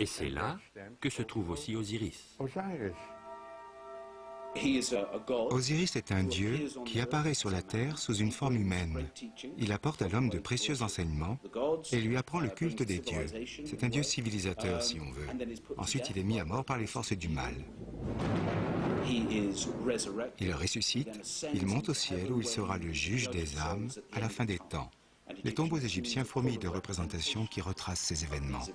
Et c'est là que se trouve aussi Osiris. Osiris est un dieu qui apparaît sur la terre sous une forme humaine. Il apporte à l'homme de précieux enseignements et lui apprend le culte des dieux. C'est un dieu civilisateur, si on veut. Ensuite, il est mis à mort par les forces du mal. Il ressuscite, il monte au ciel où il sera le juge des âmes à la fin des temps. Les tombeaux égyptiens fourmillent de représentations qui retracent ces événements.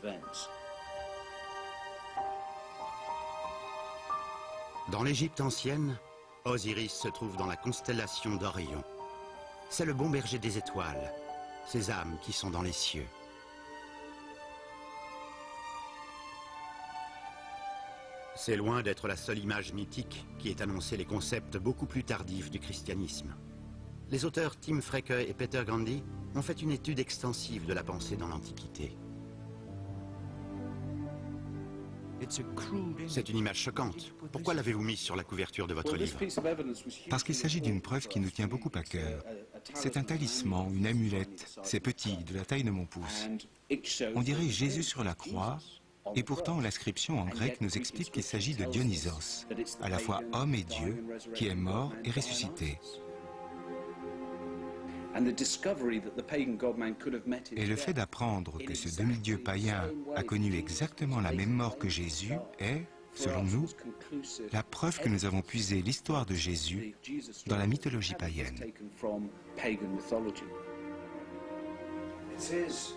Dans l'Égypte ancienne, Osiris se trouve dans la constellation d'Orion. C'est le bon berger des étoiles, ces âmes qui sont dans les cieux. C'est loin d'être la seule image mythique qui ait annoncé les concepts beaucoup plus tardifs du christianisme. Les auteurs Tim Freke et Peter Gandy ont fait une étude extensive de la pensée dans l'Antiquité. C'est une image choquante. Pourquoi l'avez-vous mise sur la couverture de votre livre? Parce qu'il s'agit d'une preuve qui nous tient beaucoup à cœur. C'est un talisman, une amulette. C'est petit, de la taille de mon pouce. On dirait Jésus sur la croix, et pourtant l'inscription en grec nous explique qu'il s'agit de Dionysos, à la fois homme et Dieu, qui est mort et ressuscité. Et le fait d'apprendre que ce demi-dieu païen a connu exactement la même mort que Jésus est, selon nous, la preuve que nous avons puisé l'histoire de Jésus dans la mythologie païenne.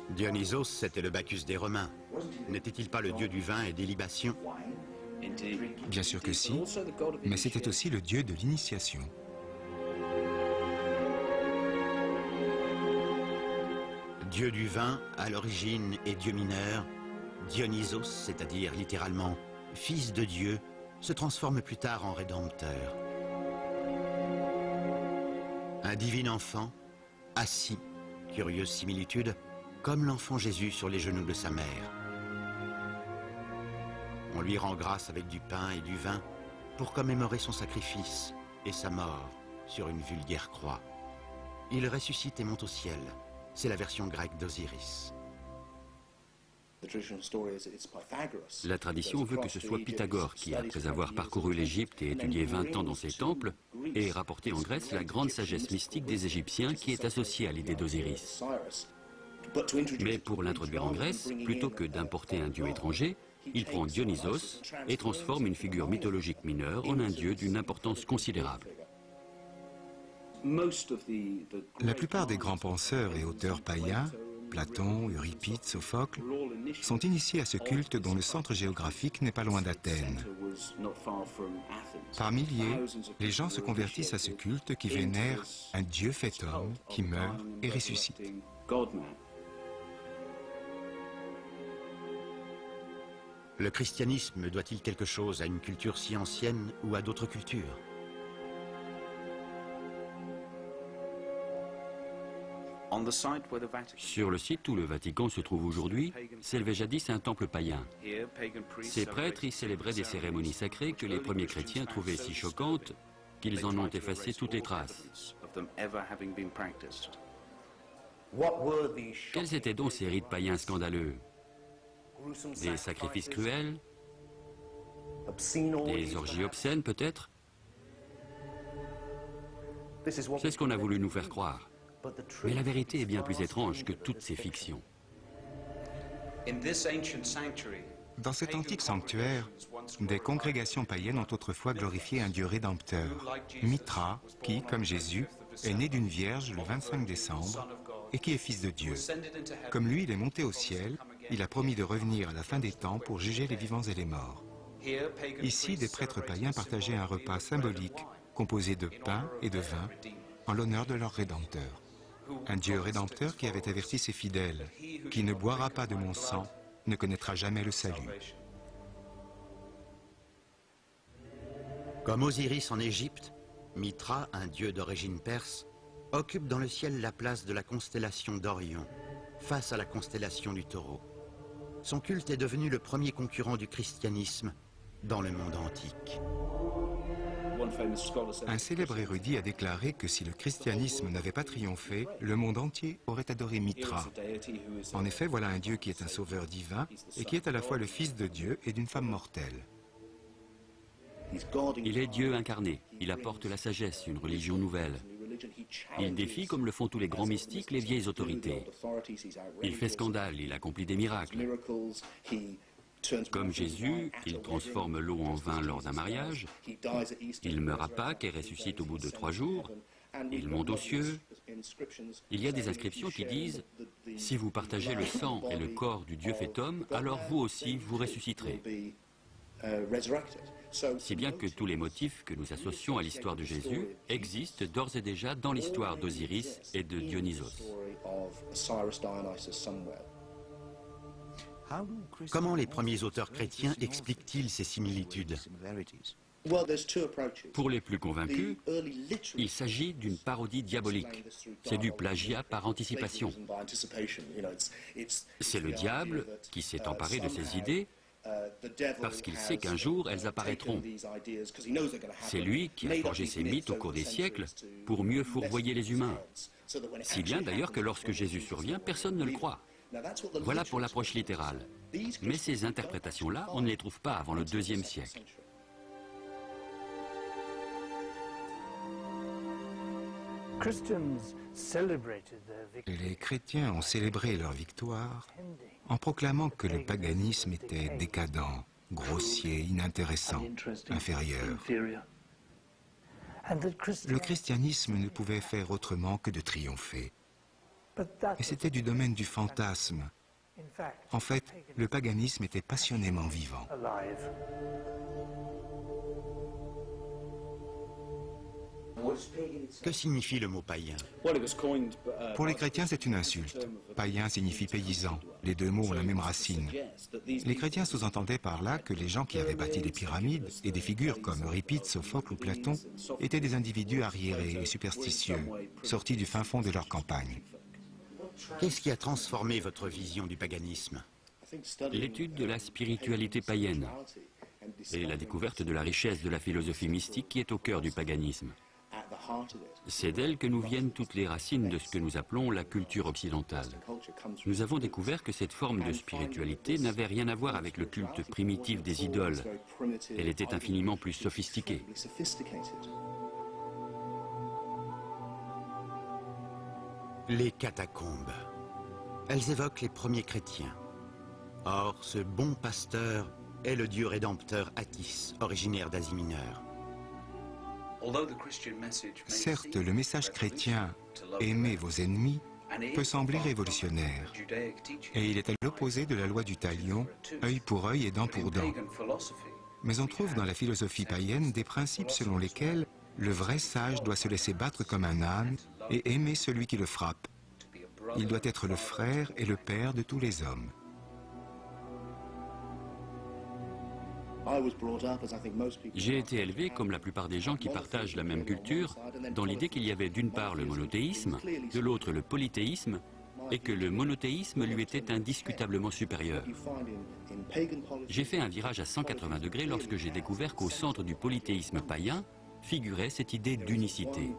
Dionysos, c'était le Bacchus des Romains. N'était-il pas le dieu du vin et des libations? Bien sûr que si, mais c'était aussi le dieu de l'initiation. Dieu du vin, à l'origine, est dieu mineur. Dionysos, c'est-à-dire littéralement fils de Dieu, se transforme plus tard en rédempteur. Un divin enfant, assis, curieuse similitude, comme l'enfant Jésus sur les genoux de sa mère. On lui rend grâce avec du pain et du vin pour commémorer son sacrifice et sa mort sur une vulgaire croix. Il ressuscite et monte au ciel. C'est la version grecque d'Osiris. La tradition veut que ce soit Pythagore qui, après avoir parcouru l'Égypte et étudié 20 ans dans ses temples, ait rapporté en Grèce la grande sagesse mystique des Égyptiens qui est associée à l'idée d'Osiris. Mais pour l'introduire en Grèce, plutôt que d'importer un dieu étranger, il prend Dionysos et transforme une figure mythologique mineure en un dieu d'une importance considérable. La plupart des grands penseurs et auteurs païens, Platon, Euripide, Sophocle, sont initiés à ce culte dont le centre géographique n'est pas loin d'Athènes. Par milliers, les gens se convertissent à ce culte qui vénère un Dieu fait homme qui meurt et ressuscite. Le christianisme doit-il quelque chose à une culture si ancienne ou à d'autres cultures? Sur le site où le Vatican se trouve aujourd'hui, s'élevait jadis un temple païen. Ces prêtres y célébraient des cérémonies sacrées que les premiers chrétiens trouvaient si choquantes qu'ils en ont effacé toutes les traces. Quels étaient donc ces rites païens scandaleux? Des sacrifices cruels? Des orgies obscènes peut-être? C'est ce qu'on a voulu nous faire croire. Mais la vérité est bien plus étrange que toutes ces fictions. Dans cet antique sanctuaire, des congrégations païennes ont autrefois glorifié un dieu rédempteur, Mithra, qui, comme Jésus, est né d'une vierge le 25 décembre et qui est fils de Dieu. Comme lui, il est monté au ciel, il a promis de revenir à la fin des temps pour juger les vivants et les morts. Ici, des prêtres païens partageaient un repas symbolique composé de pain et de vin en l'honneur de leur rédempteur. Un Dieu rédempteur qui avait averti ses fidèles, « Qui ne boira pas de mon sang ne connaîtra jamais le salut. » Comme Osiris en Égypte, Mithra, un dieu d'origine perse, occupe dans le ciel la place de la constellation d'Orion, face à la constellation du Taureau. Son culte est devenu le premier concurrent du christianisme dans le monde antique. Un célèbre érudit a déclaré que si le christianisme n'avait pas triomphé, le monde entier aurait adoré Mitra. En effet, voilà un Dieu qui est un sauveur divin et qui est à la fois le fils de Dieu et d'une femme mortelle. Il est Dieu incarné. Il apporte la sagesse, une religion nouvelle. Il défie, comme le font tous les grands mystiques, les vieilles autorités. Il fait scandale, il accomplit des miracles. Comme Jésus, il transforme l'eau en vin lors d'un mariage. Il meurt à Pâques et ressuscite au bout de 3 jours. Il monte aux cieux. Il y a des inscriptions qui disent « Si vous partagez le sang et le corps du Dieu fait homme, alors vous aussi, vous ressusciterez ». Si bien que tous les motifs que nous associons à l'histoire de Jésus existent d'ores et déjà dans l'histoire d'Osiris et de Dionysos. Comment les premiers auteurs chrétiens expliquent-ils ces similitudes? Pour les plus convaincus, il s'agit d'une parodie diabolique. C'est du plagiat par anticipation. C'est le diable qui s'est emparé de ces idées parce qu'il sait qu'un jour elles apparaîtront. C'est lui qui a forgé ces mythes au cours des siècles pour mieux fourvoyer les humains. Si bien d'ailleurs que lorsque Jésus survient, personne ne le croit. Voilà pour l'approche littérale. Mais ces interprétations-là, on ne les trouve pas avant le IIe siècle. Les chrétiens ont célébré leur victoire en proclamant que le paganisme était décadent, grossier, inintéressant, inférieur. Le christianisme ne pouvait faire autrement que de triompher. Et c'était du domaine du fantasme. En fait, le paganisme était passionnément vivant. Que signifie le mot païen? Pour les chrétiens, c'est une insulte. Païen signifie paysan. Les deux mots ont la même racine. Les chrétiens sous-entendaient par là que les gens qui avaient bâti des pyramides et des figures comme Euripide, Sophocle ou Platon étaient des individus arriérés et superstitieux, sortis du fin fond de leur campagne. Qu'est-ce qui a transformé votre vision du paganisme? L'étude de la spiritualité païenne et la découverte de la richesse de la philosophie mystique qui est au cœur du paganisme. C'est d'elle que nous viennent toutes les racines de ce que nous appelons la culture occidentale. Nous avons découvert que cette forme de spiritualité n'avait rien à voir avec le culte primitif des idoles. Elle était infiniment plus sophistiquée. Les catacombes. Elles évoquent les premiers chrétiens. Or, ce bon pasteur est le dieu rédempteur Attis, originaire d'Asie mineure. Certes, le message chrétien « Aimez vos ennemis » peut sembler révolutionnaire. Et il est à l'opposé de la loi du talion, œil pour œil et dent pour dent. Mais on trouve dans la philosophie païenne des principes selon lesquels le vrai sage doit se laisser battre comme un âne et aimer celui qui le frappe. Il doit être le frère et le père de tous les hommes. J'ai été élevé, comme la plupart des gens qui partagent la même culture, dans l'idée qu'il y avait d'une part le monothéisme, de l'autre le polythéisme, et que le monothéisme lui était indiscutablement supérieur. J'ai fait un virage à 180 degrés lorsque j'ai découvert qu'au centre du polythéisme païen figurait cette idée d'unicité.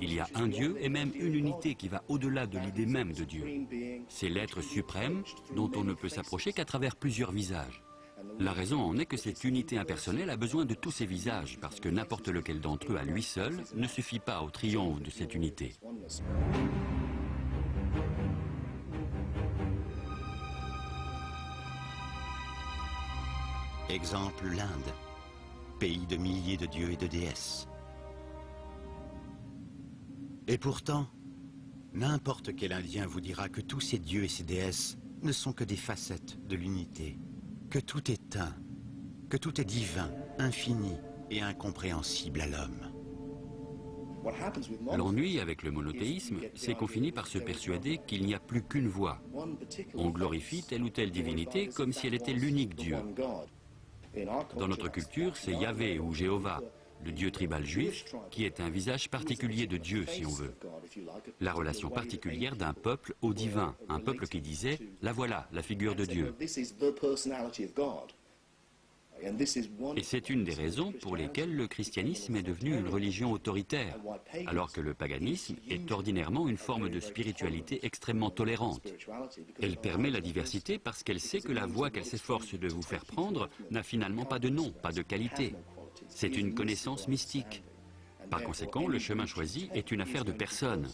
Il y a un Dieu et même une unité qui va au-delà de l'idée même de Dieu. C'est l'être suprême dont on ne peut s'approcher qu'à travers plusieurs visages. La raison en est que cette unité impersonnelle a besoin de tous ces visages, parce que n'importe lequel d'entre eux à lui seul ne suffit pas au triomphe de cette unité. Exemple, l'Inde, pays de milliers de dieux et de déesses. Et pourtant, n'importe quel Indien vous dira que tous ces dieux et ces déesses ne sont que des facettes de l'unité, que tout est un, que tout est divin, infini et incompréhensible à l'homme. L'ennui avec le monothéisme, c'est qu'on finit par se persuader qu'il n'y a plus qu'une voie. On glorifie telle ou telle divinité comme si elle était l'unique Dieu. Dans notre culture, c'est Yahvé ou Jéhovah, le dieu tribal juif, qui est un visage particulier de Dieu, si on veut. La relation particulière d'un peuple au divin, un peuple qui disait « La voilà, la figure de Dieu ». Et c'est une des raisons pour lesquelles le christianisme est devenu une religion autoritaire, alors que le paganisme est ordinairement une forme de spiritualité extrêmement tolérante. Elle permet la diversité parce qu'elle sait que la voie qu'elle s'efforce de vous faire prendre n'a finalement pas de nom, pas de qualité. C'est une connaissance mystique. Par conséquent, le chemin choisi est une affaire de personne.